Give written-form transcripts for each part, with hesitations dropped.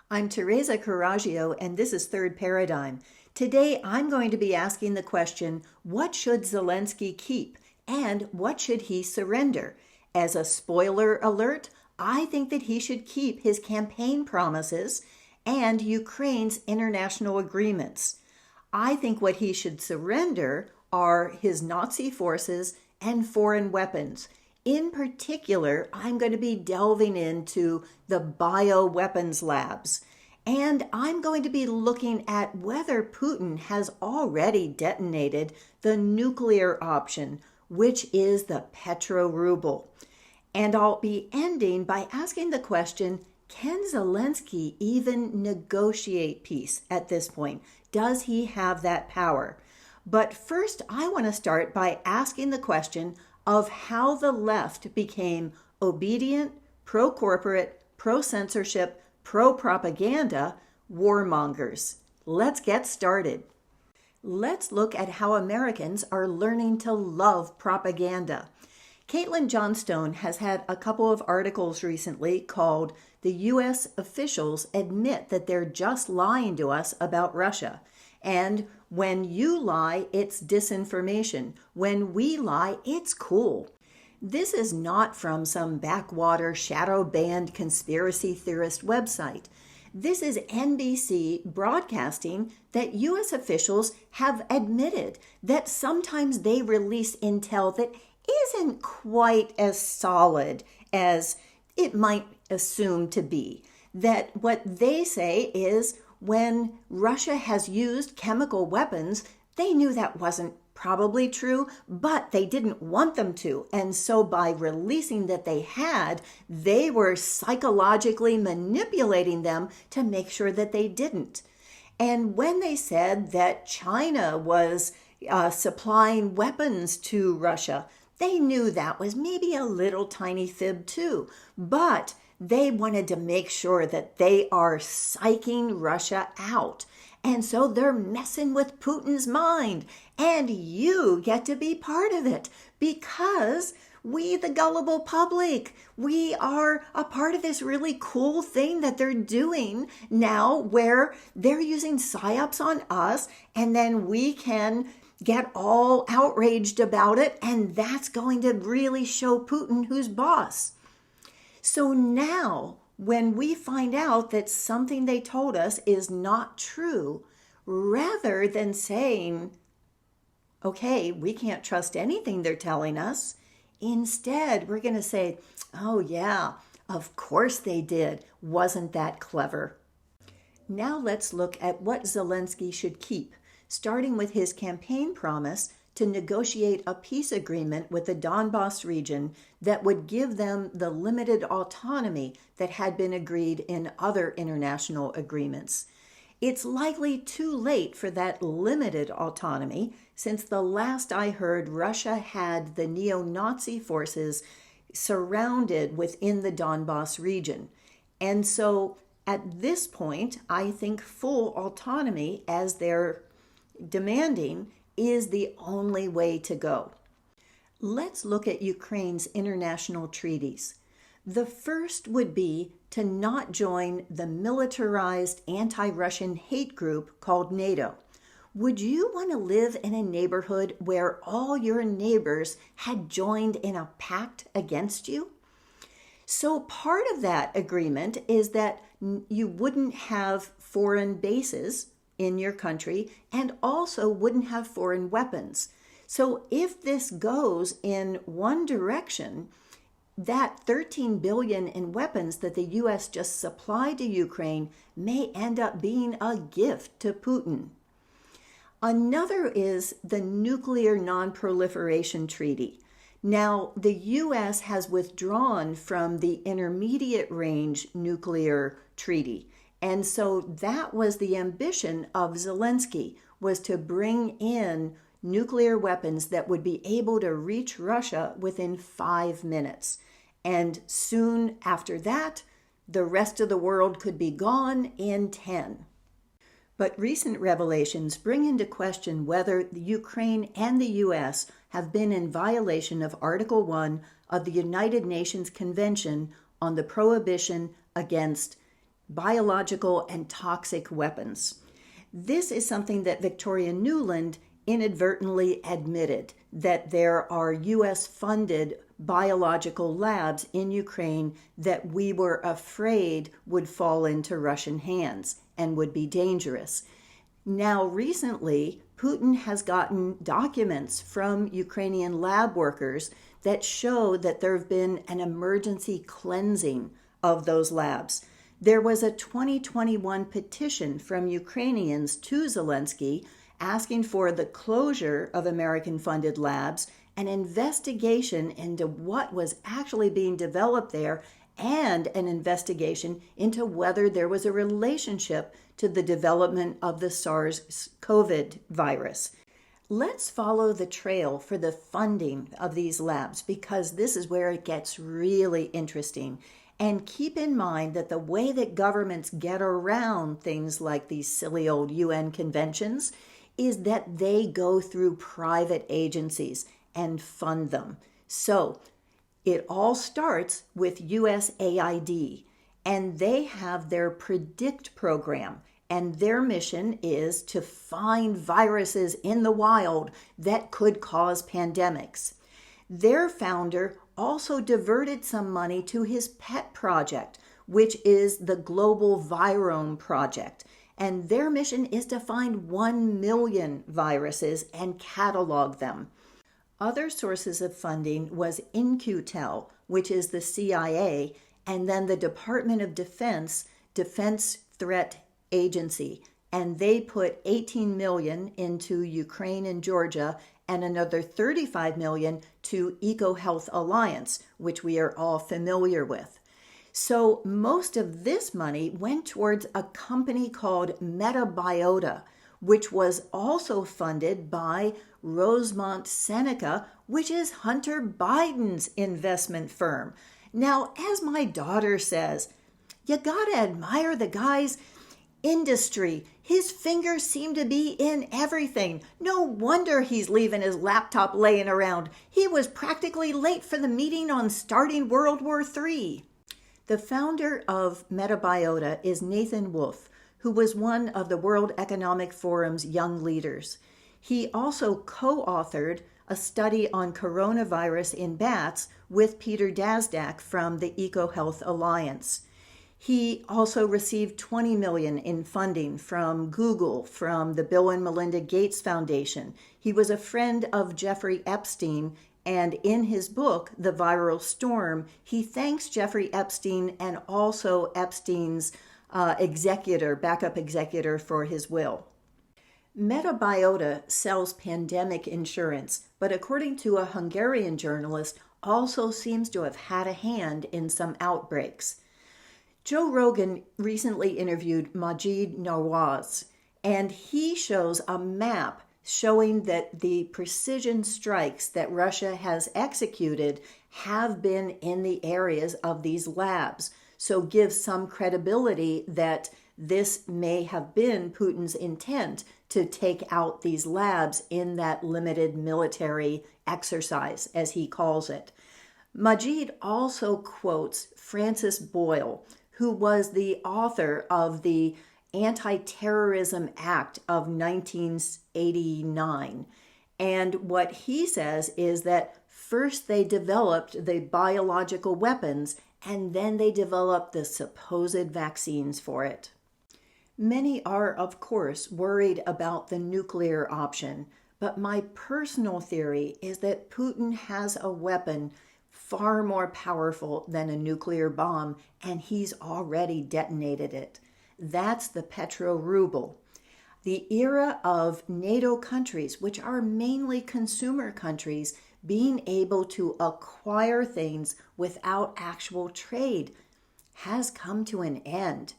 I'm Teresa Coraggio, and this is Third Paradigm. Today, I'm going to be asking the question, what should Zelensky keep, and what should he surrender? As a spoiler alert, I think that he should keep his campaign promises and Ukraine's international agreements. I think what he should surrender are his Nazi forces and foreign weapons. In particular, I'm going to be delving into the bioweapons labs. And I'm going to be looking at whether Putin has already detonated the nuclear option, which is the petroruble. And I'll be ending by asking the question, can Zelensky even negotiate peace at this point? Does he have that power? But first, I want to start by asking the question of how the left became obedient, pro-corporate, pro-censorship, pro-propaganda warmongers. Let's get started. Let's look at how Americans are learning to love propaganda. Caitlin Johnstone has had a couple of articles recently called "The U.S. Officials Admit That They're Just Lying to Us About Russia." And when you lie, it's disinformation. When we lie, it's cool. This is not from some backwater shadow-banned conspiracy theorist website. This is NBC broadcasting that U.S. officials have admitted that sometimes they release intel that isn't quite as solid as it might assume to be. That what they say is when Russia has used chemical weapons, they knew that wasn't probably true, but they didn't want them to. And so by releasing that they had, they were psychologically manipulating them to make sure that they didn't. And when they said that China was supplying weapons to Russia, they knew that was maybe a little tiny fib too, but they wanted to make sure that they are psyching Russia out. And so they're messing with Putin's mind. And you get to be part of it because we, the gullible public, we are a part of this really cool thing that they're doing now where they're using psyops on us and then we can get all outraged about it. And that's going to really show Putin who's boss. So now, when we find out that something they told us is not true, rather than saying, okay, we can't trust anything they're telling us, instead we're going to say, oh yeah, of course they did. Wasn't that clever? Now let's look at what Zelensky should keep, starting with his campaign promise to negotiate a peace agreement with the Donbas region that would give them the limited autonomy that had been agreed in other international agreements. It's likely too late for that limited autonomy, since the last I heard, Russia had the neo-Nazi forces surrounded within the Donbas region. And so at this point, I think full autonomy, as they're demanding, is the only way to go. Let's look at Ukraine's international treaties. The first would be to not join the militarized anti-Russian hate group called NATO. Would you want to live in a neighborhood where all your neighbors had joined in a pact against you? So part of that agreement is that you wouldn't have foreign bases in your country and also wouldn't have foreign weapons. So if this goes in one direction, that $13 billion in weapons that the U.S. just supplied to Ukraine may end up being a gift to Putin. Another is the Nuclear Non-Proliferation Treaty. Now, the U.S. has withdrawn from the Intermediate Range Nuclear Treaty. And so that was the ambition of Zelensky, was to bring in nuclear weapons that would be able to reach Russia within 5 minutes. And soon after that, the rest of the world could be gone in 10. But recent revelations bring into question whether the Ukraine and the U.S. have been in violation of Article 1 of the United Nations Convention on the Prohibition against biological and toxic weapons. This is something that Victoria Nuland inadvertently admitted, that there are U.S.-funded biological labs in Ukraine that we were afraid would fall into Russian hands and would be dangerous. Now, recently, Putin has gotten documents from Ukrainian lab workers that show that there have been an emergency cleansing of those labs. There was a 2021 petition from Ukrainians to Zelensky asking for the closure of American-funded labs, an investigation into what was actually being developed there, and an investigation into whether there was a relationship to the development of the SARS-CoV virus. Let's follow the trail for the funding of these labs, because this is where it gets really interesting. And keep in mind that the way that governments get around things like these silly old UN conventions is that they go through private agencies and fund them. So it all starts with USAID, and they have their PREDICT program, and their mission is to find viruses in the wild that could cause pandemics. Their founder also diverted some money to his pet project, which is the Global Virome Project. And their mission is to find 1 million viruses and catalog them. Other sources of funding was In-Q-Tel, which is the CIA, and then the Department of Defense, Defense Threat Agency. And they put 18 million into Ukraine and Georgia, and another 35 million to EcoHealth Alliance, which we are all familiar with. So most of this money went towards a company called Metabiota, which was also funded by Rosemont Seneca, which is Hunter Biden's investment firm. Now, as my daughter says, you gotta admire the guy's industry. His fingers seem to be in everything. No wonder he's leaving his laptop laying around. He was practically late for the meeting on starting World War III. The founder of Metabiota is Nathan Wolff, who was one of the World Economic Forum's young leaders. He also co-authored a study on coronavirus in bats with Peter Daszak from the EcoHealth Alliance. He also received $20 million in funding from Google, from the Bill and Melinda Gates Foundation. He was a friend of Jeffrey Epstein, and in his book, The Viral Storm, he thanks Jeffrey Epstein and also Epstein's backup executor for his will. Metabiota sells pandemic insurance, but according to a Hungarian journalist, also seems to have had a hand in some outbreaks. Joe Rogan recently interviewed Maajid Nawaz, and he shows a map showing that the precision strikes that Russia has executed have been in the areas of these labs. So gives some credibility that this may have been Putin's intent to take out these labs in that limited military exercise, as he calls it. Maajid also quotes Francis Boyle, who was the author of the Anti-Terrorism Act of 1989. And what he says is that first they developed the biological weapons, and then they developed the supposed vaccines for it. Many are, of course, worried about the nuclear option, but my personal theory is that Putin has a weapon far more powerful than a nuclear bomb, and he's already detonated it. That's the petroruble. The era of NATO countries, which are mainly consumer countries, being able to acquire things without actual trade has come to an end.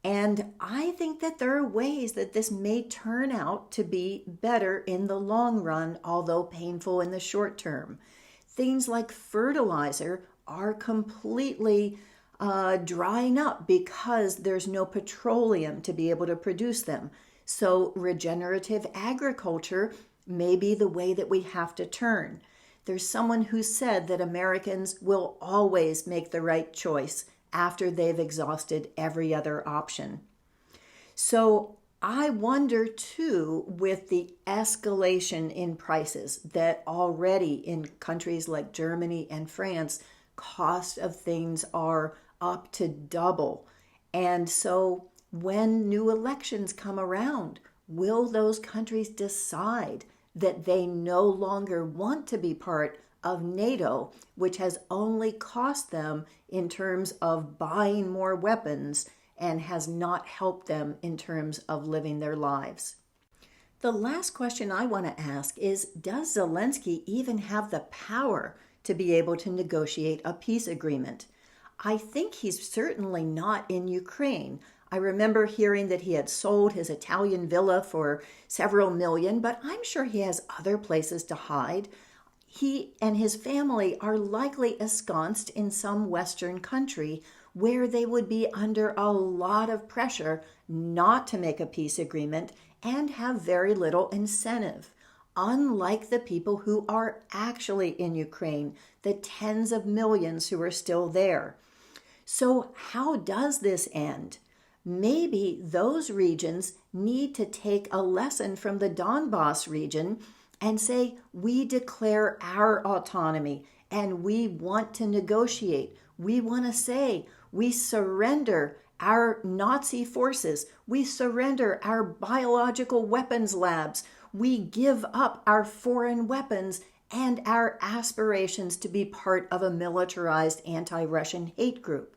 And I think that there are ways that this may turn out to be better in the long run, although painful in the short term. Things like fertilizer are completely drying up because there's no petroleum to be able to produce them. So regenerative agriculture may be the way that we have to turn. There's someone who said that Americans will always make the right choice, after they've exhausted every other option. So I wonder too, with the escalation in prices that already in countries like Germany and France, cost of things are up to double. And so when new elections come around, will those countries decide that they no longer want to be part of NATO, which has only cost them in terms of buying more weapons and has not helped them in terms of living their lives? The last question I want to ask is, does Zelensky even have the power to be able to negotiate a peace agreement? I think he's certainly not in Ukraine. I remember hearing that he had sold his Italian villa for several million, but I'm sure he has other places to hide. He and his family are likely ensconced in some Western country where they would be under a lot of pressure not to make a peace agreement and have very little incentive. Unlike the people who are actually in Ukraine, the tens of millions who are still there. So how does this end? Maybe those regions need to take a lesson from the Donbass region and say, we declare our autonomy and we want to negotiate. We want to say, we surrender our Nazi forces. We surrender our biological weapons labs. We give up our foreign weapons and our aspirations to be part of a militarized anti-Russian hate group.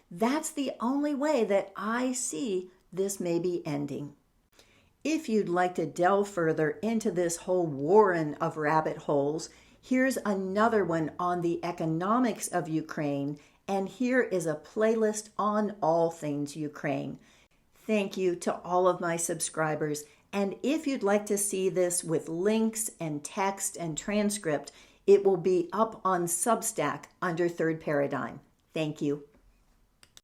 That's the only way that I see this may be ending. If you'd like to delve further into this whole warren of rabbit holes, here's another one on the economics of Ukraine, and here is a playlist on all things Ukraine. Thank you to all of my subscribers, and if you'd like to see this with links and text and transcript, it will be up on Substack under Third Paradigm. Thank you.